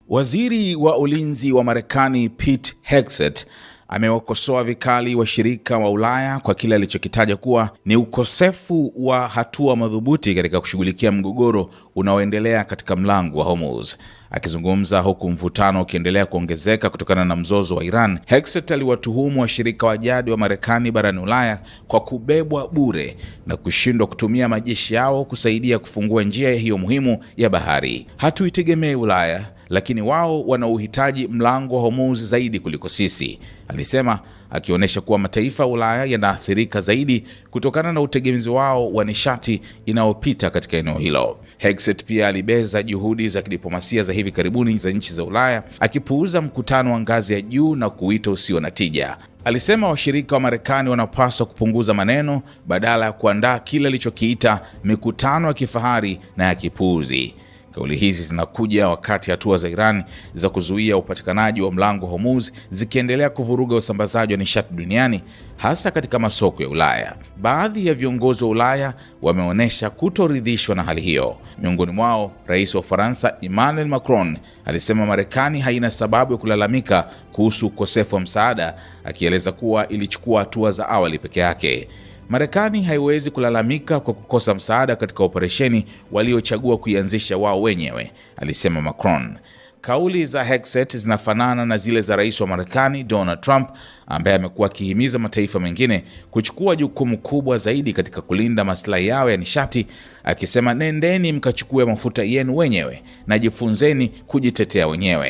Waziri wa ulinzi wa Marekani Pete Hegseth amewakosoa vikali washirika wa Ulaya kwa kile alichokitaja kuwa ni ukosefu wa hatua madhubuti katika kushughulikia mgogoro unaoendelea katika mlango wa Hormuz. Akizungumza huku mvutano ukiendelea kuongezeka kutokana na mzozo wa Iran, Hegseth aliwatuhumu washirika wa jadi wa Marekani barani Ulaya kwa kubebwa bure na kushindwa kutumia majeshi yao kusaidia kufungua njia hiyo muhimu ya bahari. Hatuitegemei Ulaya, lakini wao wana uhitaji mlango wa Hormuz zaidi kuliko sisi, alisema, akionyesha kuwa mataifa ya Ulaya yanaathirika zaidi kutokana na utegemezi wao wa nishati inayopita katika eneo hilo. Hegseth pia alibeza juhudi za kidiplomasia za hivi karibuni za nchi za Ulaya, akipuuza mkutano wa ngazi ya juu na kuita usio na tija. Alisema washirika wa Marekani wanapaswa kupunguza maneno badala ya kuandaa kile alichokiita mikutano ya kifahari na ya kipuuzi. Kauli hizi zinakuja wakati hatua za Iran za kuzuia upatikanaji wa mlango Hormuz zikiendelea kuvuruga usambazaji wa nishati duniani, hasa katika masoko ya Ulaya. Baadhi ya viongozi wa Ulaya wameonyesha kutoridhishwa na hali hiyo. Miongoni mwao, Rais wa Ufaransa Emmanuel Macron alisema Marekani haina sababu ya kulalamika kuhusu ukosefu wa msaada, akieleza kuwa ilichukua hatua za awali peke yake. Marekani haiwezi kulalamika kwa kukosa msaada katika operesheni waliochagua kuianzisha wao wenyewe, alisema Macron. Kauli za Hegseth zinafanana na zile za rais wa Marekani Donald Trump, ambaye amekuwa akihimiza mataifa mengine kuchukua jukumu kubwa zaidi katika kulinda maslahi yao ya nishati, akisema, nendeni mkachukue mafuta yenu wenyewe na jifunzeni kujitetea wenyewe.